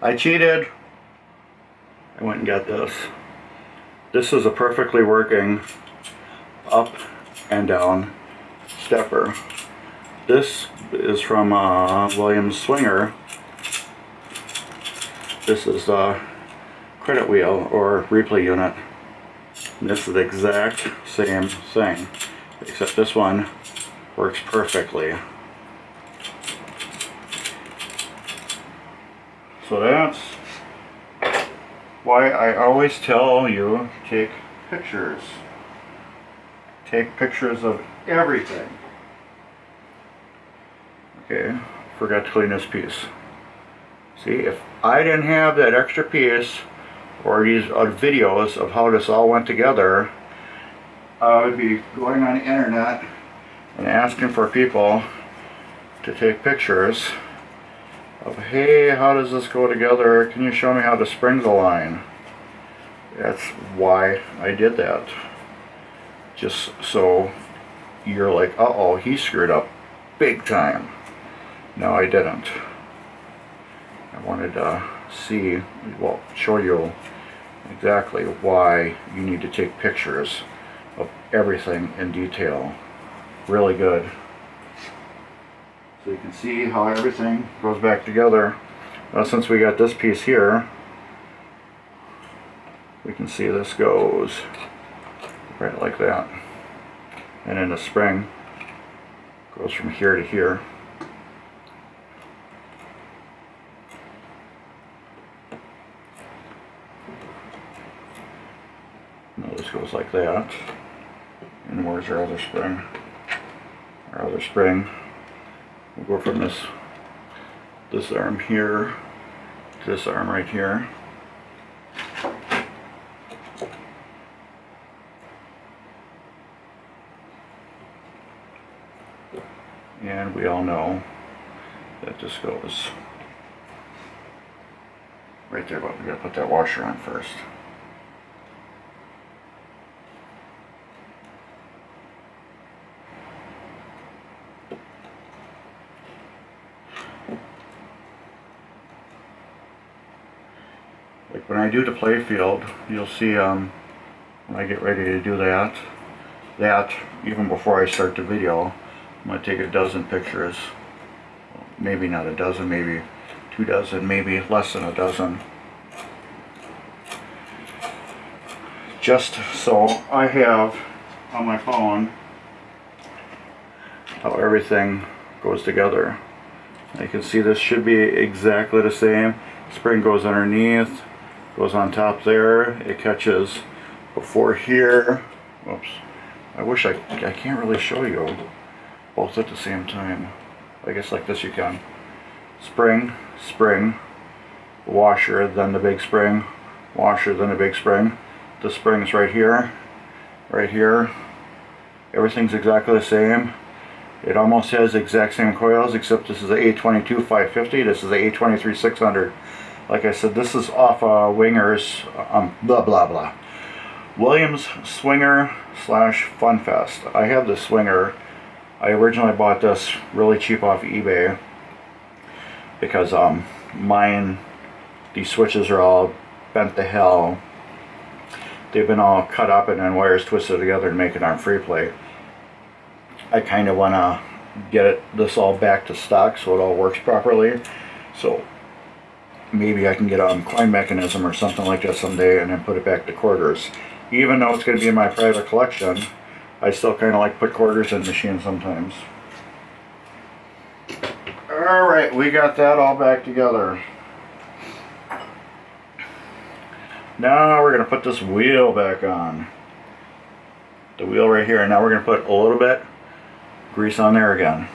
I cheated. I went and got this. This is a perfectly working up and down stepper. This is from Williams Swinger. This is the credit wheel or replay unit. And this is the exact same thing, except this one works perfectly. So that's why I always tell you take pictures. Take pictures of everything. Okay, forgot to clean this piece. See, if I didn't have that extra piece or these videos of how this all went together, I would be going on the internet and asking for people to take pictures of, hey, how does this go together? Can you show me how the springs align? That's why I did that. Just so you're like, uh-oh, he screwed up big time. No, I didn't. I wanted to see, well, show you exactly why you need to take pictures of everything in detail. Really good. So you can see how everything goes back together. Well, since we got this piece here, we can see this goes right like that. And then the spring goes from here to here. Now this goes like that. And where's our other spring? Our other spring will go from this arm here to this arm right here. And we all know that this goes right there, but we gotta put that washer on first. Like when I do the play field, you'll see when I get ready to do that even before I start the video, I'm going to take a dozen pictures. Maybe not a dozen, maybe 2 dozen, maybe less than a dozen. Just so I have on my phone how everything goes together. You can see this should be exactly the same. Spring goes underneath, goes on top there, it catches before here. Whoops. I wish I can't really show you both at the same time. I guess like this you can. Spring, spring, washer, then the big spring, washer, then the big spring. The spring's right here, right here. Everything's exactly the same. It almost has the exact same coils, except this is the A22 550, this is the A23 600. Like I said, this is off Winger's, blah blah blah. Williams Swinger / Funfest. I have the Swinger. I originally bought this really cheap off eBay because mine, these switches are all bent to hell. They've been all cut up and then wires twisted together to make it on free play. I kind of want to get this all back to stock so it all works properly. So maybe I can get a coin mechanism or something like that someday and then put it back to quarters. Even though it's going to be in my private collection, I still kind of like to put quarters in the machine sometimes. Alright, we got that all back together. Now we're going to put this wheel back on. The wheel right here. And now we're going to put a little bit grease on there again.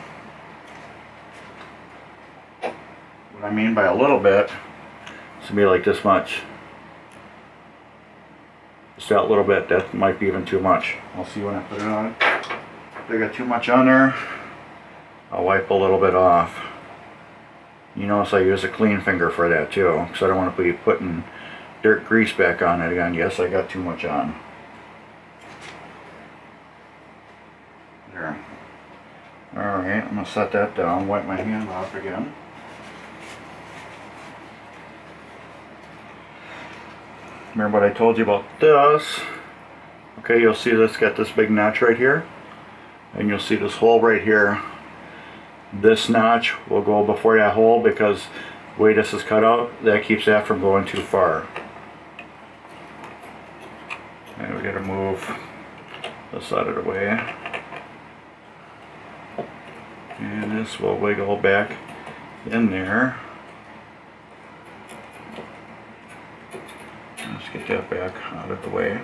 What I mean by a little bit, it's going to be like this much. Just that little bit, that might be even too much. I'll see when I put it on. If I got too much on there, I'll wipe a little bit off. You notice I use a clean finger for that too, because I don't want to be putting dirt grease back on it again. Yes, I got too much on. There. Alright, I'm going to set that down, wipe my hand off again. remember what I told you about this. Okay, you'll see this got this big notch right here, and you'll see this hole right here. This notch will go before that hole because the way this is cut out, that keeps that from going too far. And we gotta move this out of the way. And this will wiggle back in there. Let's get that back out of the way.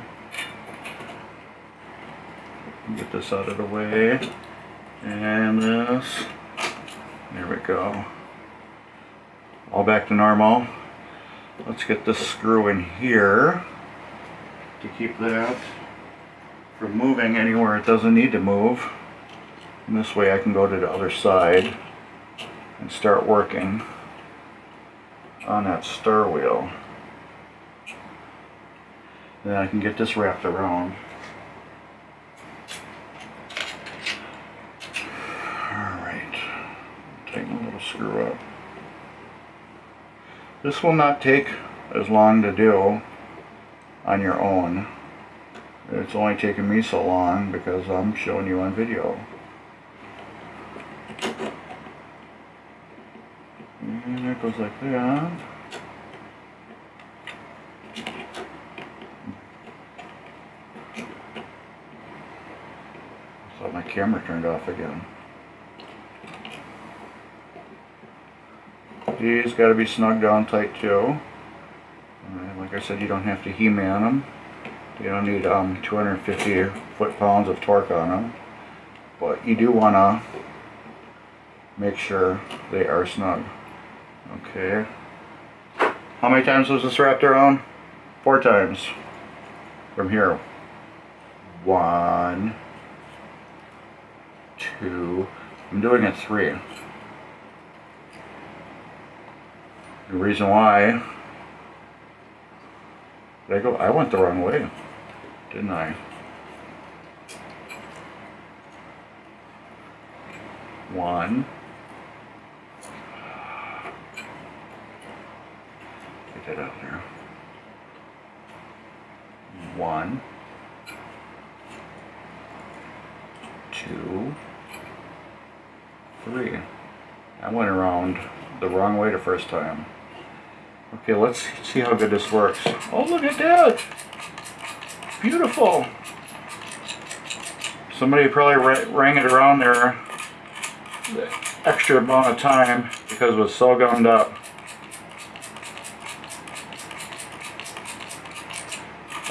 Get this out of the way. And this. There we go. All back to normal. Let's get this screw in here to keep that from moving anywhere it doesn't need to move. And this way I can go to the other side and start working on that star wheel. Then I can get this wrapped around. Alright, tighten a little screw up. This will not take as long to do on your own. It's only taken me so long because I'm showing you on video. And that goes like that. I thought my camera turned off again. These got to be snugged down tight too. Like I said, you don't have to He-Man them. You don't need 250 foot-pounds of torque on them. But you do want to make sure they are snug. Okay. How many times was this wrapped around? 4 times. From here. 1, 2. I'm doing it 3. The reason why, I went the wrong way, didn't I? 1. Get that out there. 1, 2, 3. I went around the wrong way the first time. Okay, let's see how good this works. Oh, look at that! Beautiful! Somebody probably rang it around there the extra amount of time because it was so gummed up.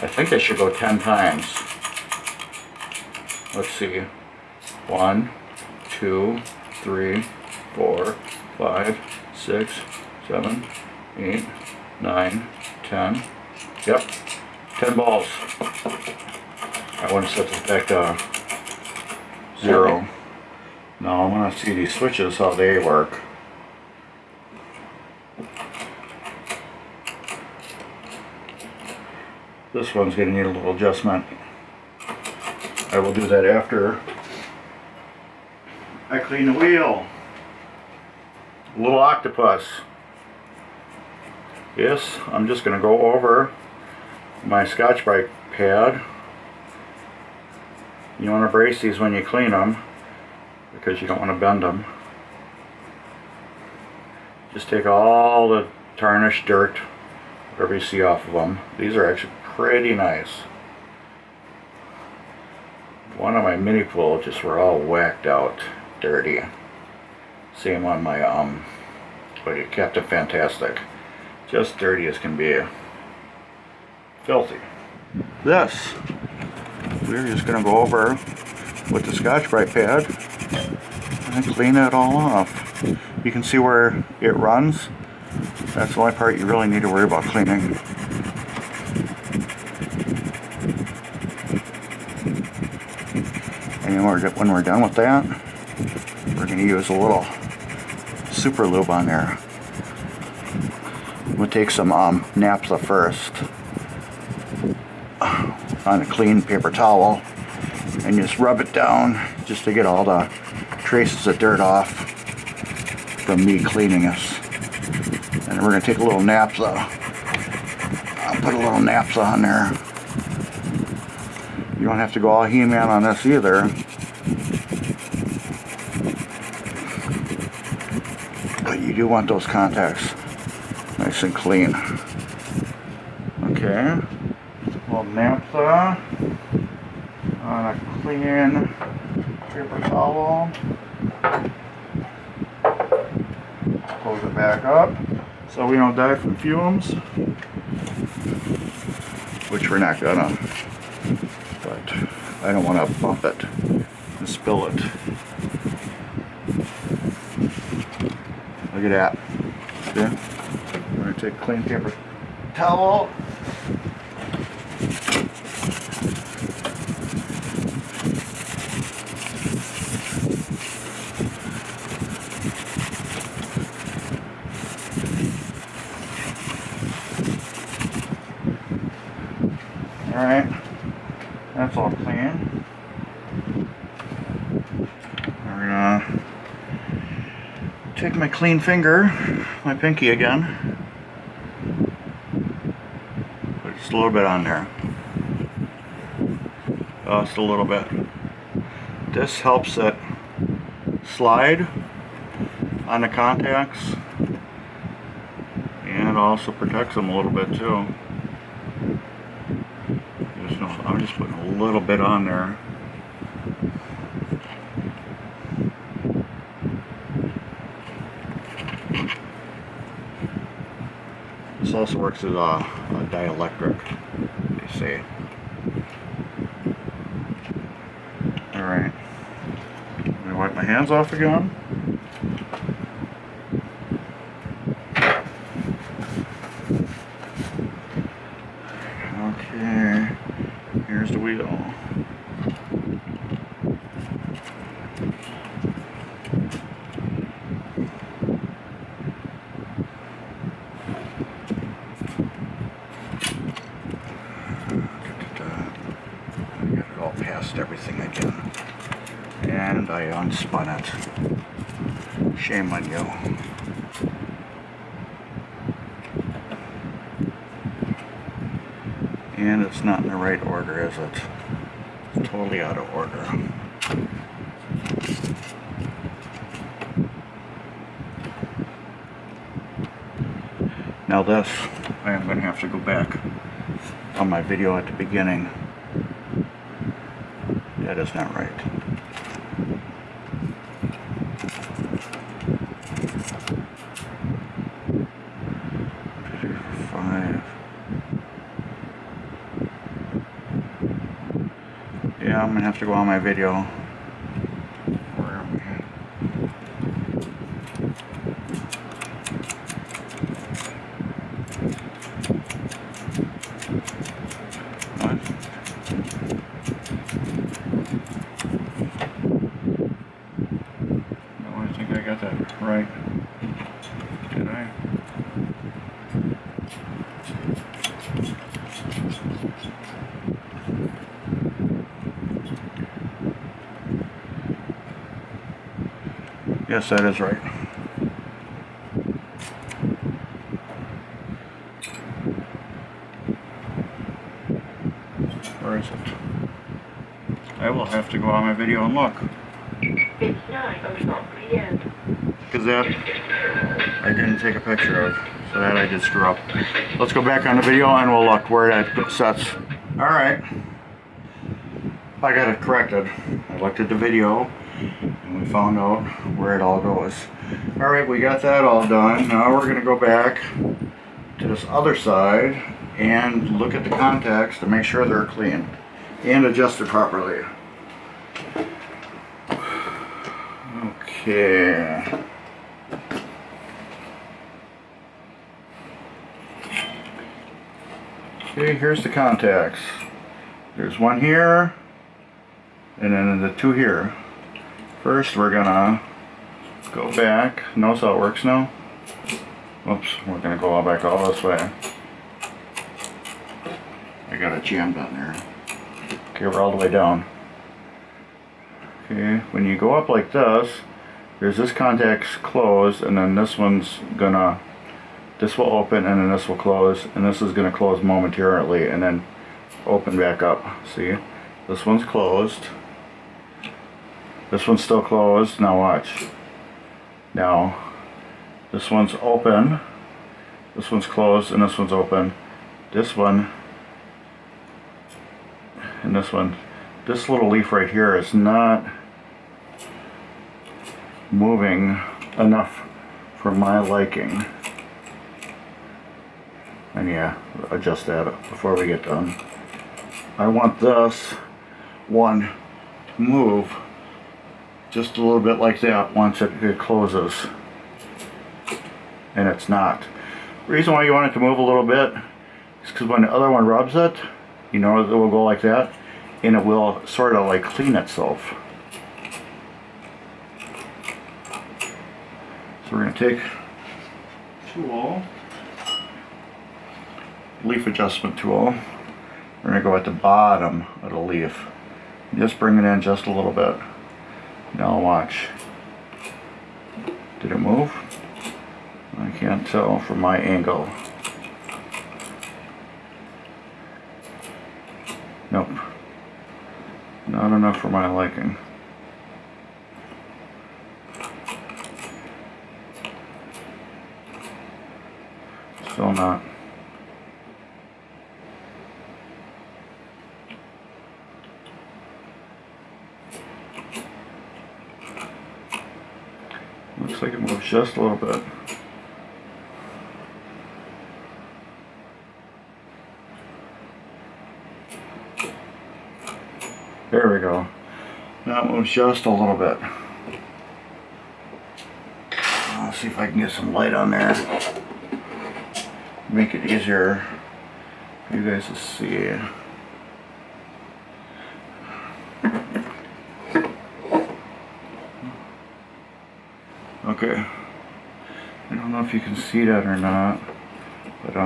I think I should go 10 times. Let's see. 1, 2, 3, 4, 5, 6, 7, 8, 9, 10. Yep, 10 balls. I want to set this back to 0. Now I want to see these switches, how they work. This one's going to need a little adjustment. I will do that after I clean the wheel. A little octopus. Yes, I'm just going to go over my Scotch-Brite pad. You want to brace these when you clean them because you don't want to bend them. Just take all the tarnish, dirt, whatever you see off of them. These are actually pretty nice. One of my mini pool just were all whacked out, dirty. Same on my Captain Fantastic. Just dirty as can be. Filthy. This, we're just going to go over with the Scotch-Brite pad and clean it all off. You can see where it runs. That's the only part you really need to worry about cleaning. And when we're done with that, we're going to use a little super lube on there. We'll take some naphtha first on a clean paper towel and just rub it down just to get all the traces of dirt off from me cleaning this. And we're going to take a little naphtha I'll put a little naphtha on there. You don't have to go all He-Man on this either. But you do want those contacts nice and clean. Okay. A little naphtha on a clean paper towel. Close it back up so we don't die from fumes, which we're not gonna, but I don't want to bump it and spill it. Look at that. See? We're going to take a clean paper towel. Alright, that's all clean. We're gonna take my clean finger, my pinky again, put just a little bit on there. Just a little bit. This helps it slide on the contacts, and it also protects them a little bit too. I'm just putting a little bit on there. This also works as a dielectric, they say. Alright. I'm going to wipe my hands off again. Okay. Here's the wheel. I got it all past everything again. And I unspun it. Shame on you. And it's not in the right order, is it? It's totally out of order. Now this, I am going to have to go back on my video at the beginning. That is not right. Yeah, I'm gonna have to go on my video. Where am I at? What? No, I think I got that right. Did I? Yes, that is right. Where is it? I will have to go on my video and look. It's 9:00 p.m. Because that I didn't take a picture of, so that I did screw up. Let's go back on the video and we'll look where that sets. Alright. I got it corrected. I looked at the video and we found out where it all goes. Alright, we got that all done. Now we're going to go back to this other side and look at the contacts to make sure they're clean and adjusted properly. Okay. Okay, here's the contacts. There's one here, and then the two here. First, we're gonna go back. Notice how it works now? Oops, we're gonna go all back all this way. I got it jammed on there. Okay, we're all the way down. Okay, when you go up like this, there's this contact's closed, and then this one's gonna this will open and then this will close, and this is going to close momentarily and then open back up. See, this one's closed, this one's still closed. Now watch. Now this one's open, this one's closed, and this one's open. This one and this one. This little leaf right here is not moving enough for my liking. And yeah, adjust that before we get done. I want this one to move just a little bit like that once it closes. And it's not. The reason why you want it to move a little bit is because when the other one rubs it, you know, it will go like that, and it will sort of like clean itself. So we're going to take tool, leaf adjustment tool. We're going to go at the bottom of the leaf. Just bring it in just a little bit. Now watch. Did it move? I can't tell from my angle. Nope. Not enough for my liking. Still not. Looks like it moves just a little bit. There we go. Now it moves just a little bit. Let's see if I can get some light on there. Make it easier for you guys to see. Okay. I don't know if you can see that or not, but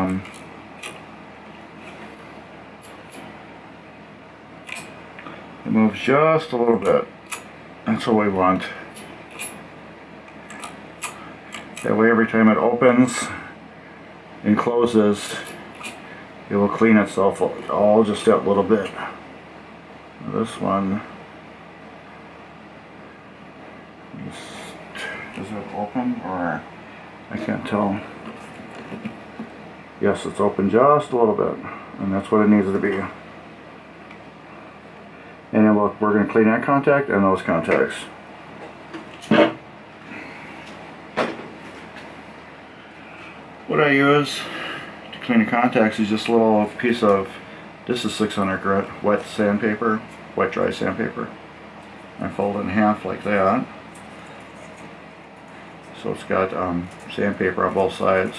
it moves just a little bit. That's what we want. That way every time it opens and closes, it will clean itself all just that little bit. This one, is it open or I can't tell. Yes, it's open just a little bit, and that's what it needs to be. And then we're going to clean that contact and those contacts. What I use to clean the contacts is just a little piece of, this is 600 grit wet sandpaper, wet dry sandpaper. I fold it in half like that. So it's got sandpaper on both sides.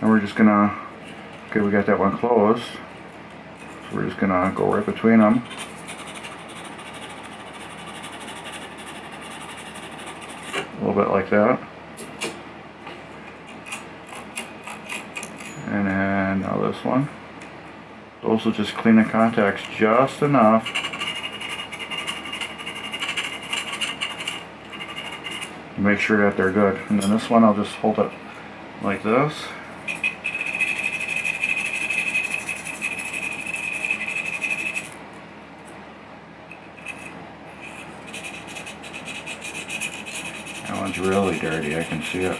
And we're just gonna, okay, we got that one closed. So we're just gonna go right between them. A little bit like that. And then now this one. Those will just clean the contacts just enough. To make sure that they're good. And then this one I'll just hold it like this. That one's really dirty, I can see it.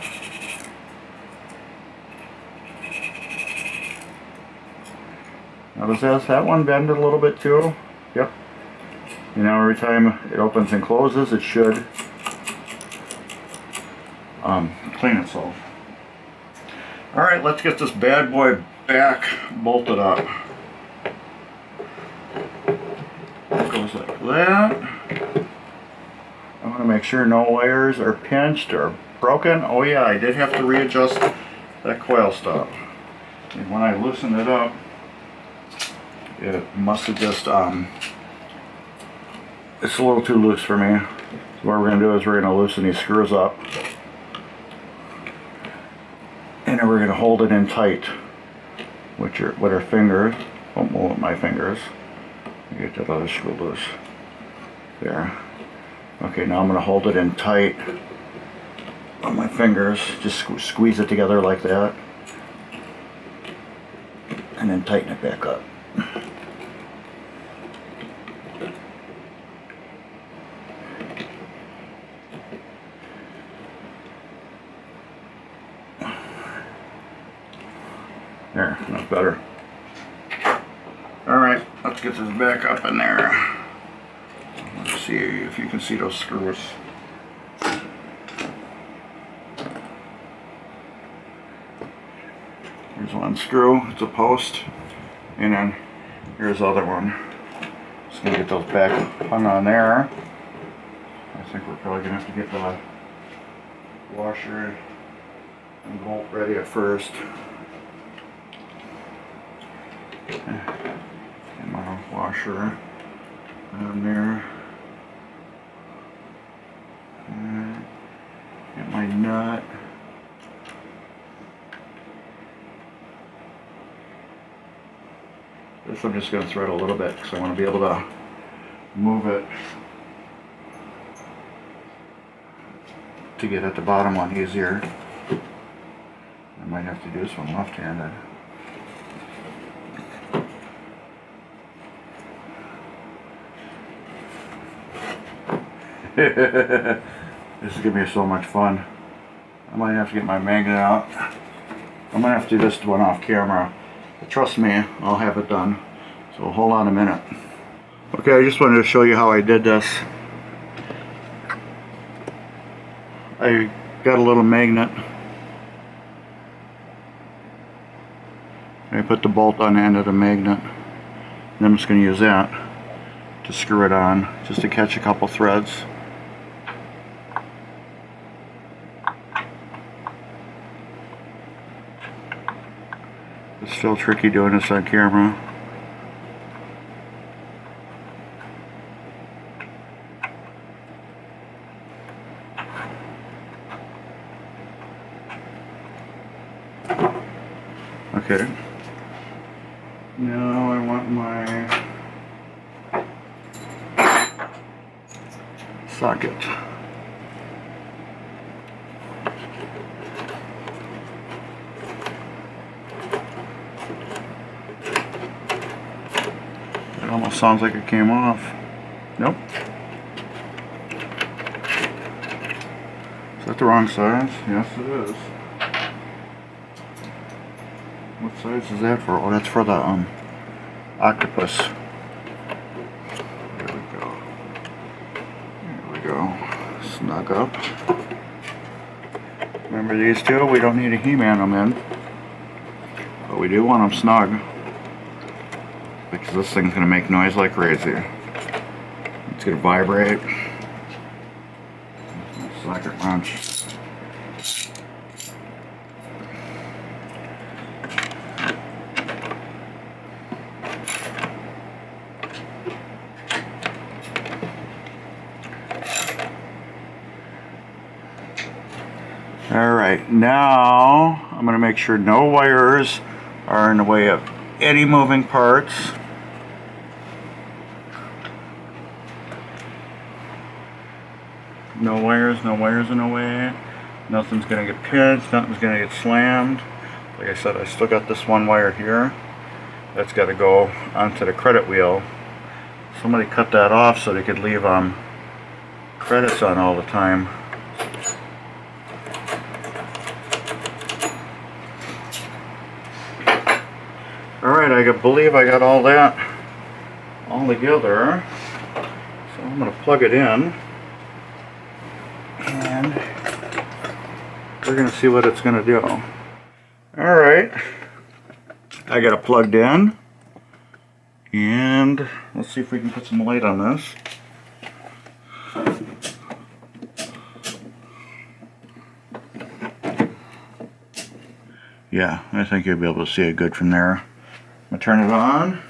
Now does that one bend a little bit too? Yep. You know, every time it opens and closes, it should clean itself. Alright, let's get this bad boy back bolted up. It goes like that. I want to make sure no wires are pinched or broken. Oh yeah, I did have to readjust that coil stop. And when I loosened it up, it must have just, it's a little too loose for me. So what we're going to do is we're going to loosen these screws up. And then we're going to hold it in tight with our fingers. Won't move with my fingers. Get that other screw loose. There. Okay, now I'm going to hold it in tight on my fingers, just squeeze it together like that, and then tighten it back up. There, that's better. Alright, let's get this back up in there. Let's see if you can see those screws. Here's one screw, it's a post, and then here's the other one. Just gonna get those back hung on there. I think we're probably gonna have to get the washer and bolt ready at first. Get my washer on there. Get my nut. This I'm just going to thread a little bit because I want to be able to move it to get at the bottom one easier. I might have to do this one left-handed. This is going to be so much fun. I might have to get my magnet out. I might have to do this one off camera. But trust me, I'll have it done. So hold on a minute. Okay, I just wanted to show you how I did this. I got a little magnet. I put the bolt on the end of the magnet. And I'm just going to use that to screw it on, just to catch a couple threads. It's still tricky doing this on camera. Okay. Now I want my socket. It almost sounds like it came off. Nope. Is that the wrong size? Yes, it is. What size is that for? Oh, that's for the octopus. There we go. There we go. Snug up. Remember these two? We don't need to He-Man them in. But we do want them snug. Because this thing's going to make noise like crazy. It's going to vibrate. Socket wrench. Alright, now I'm going to make sure no wires are in the way of any moving parts. No wires in the way. Nothing's going to get pinched, nothing's going to get slammed. Like I said, I still got this one wire here. That's got to go onto the credit wheel. Somebody cut that off so they could leave credits on all the time. Alright, I believe I got all that all together. So I'm going to plug it in. And we're going to see what it's going to do. Alright, I got it plugged in. And let's see if we can put some light on this. Yeah, I think you'll be able to see it good from there. I'm going to turn it on.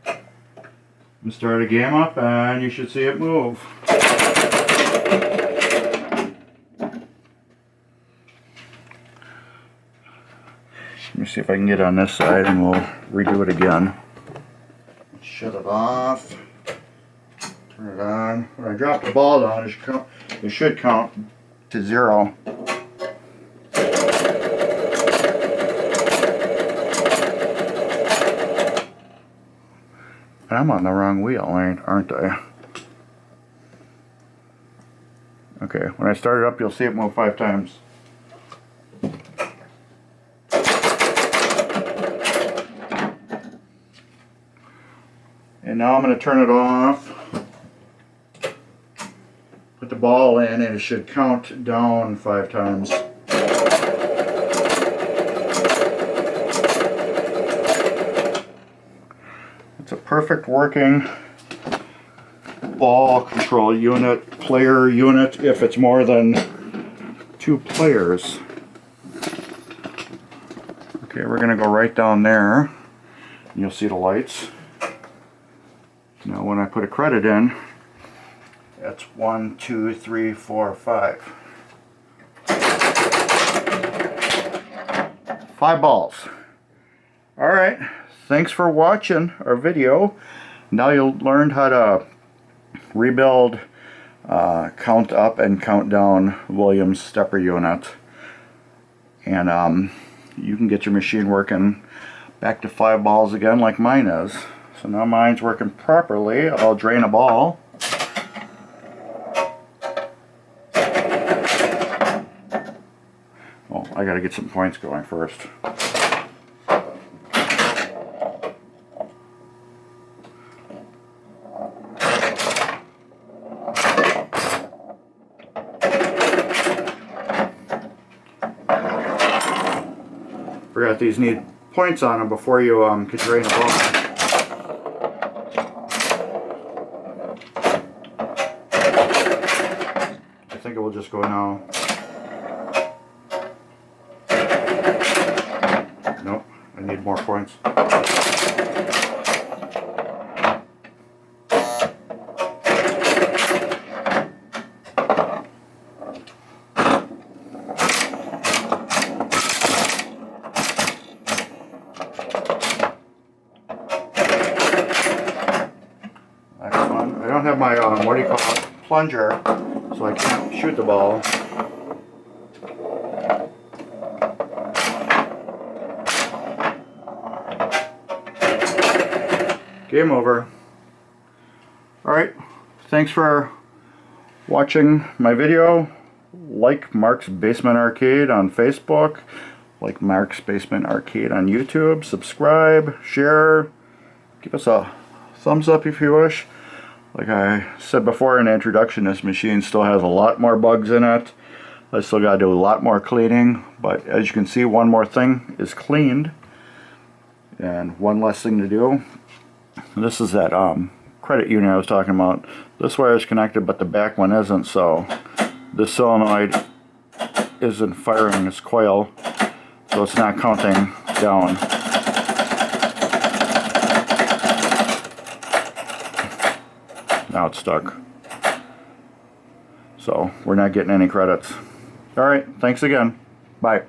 I'm going to start a game up and you should see it move. Let me see if I can get on this side and we'll redo it again. Shut it off. Turn Turn it on. When I drop the ball down, it should count to 0. And I'm on the wrong wheel, aren't I? Okay, when I start it up, you'll see it move 5 times. And now I'm going to turn it off. Put the ball in, and it should count down 5 times. It's a perfect working ball control unit, player unit, if it's more than 2 players. Okay, we're going to go right down there. You'll see the lights. Now when I put a credit in, that's 1, 2, 3, 4, 5. 5 balls. Alright, thanks for watching our video. Now you'll learn how to rebuild count up and count down Williams stepper unit. And you can get your machine working back to 5 balls again like mine is. So now mine's working properly. I'll drain a ball. Oh, I gotta get some points going first. Forgot these need points on them before you could drain a ball. I think it will just go now. Nope, I need more points. I don't have my, what do you call it, plunger, so I can't shoot the ball. Game over. Alright, thanks for watching my video. Like Mark's Basement Arcade on Facebook. Like Mark's Basement Arcade on YouTube. Subscribe, share, give us a thumbs up if you wish. Like I said before in the introduction, this machine still has a lot more bugs in it. I still got to do a lot more cleaning, but as you can see, one more thing is cleaned. And one less thing to do. This is that credit unit I was talking about. This wire is connected, but the back one isn't, so this solenoid isn't firing this coil, so it's not counting down. Now it's stuck. So we're not getting any credits. Alright, thanks again. Bye.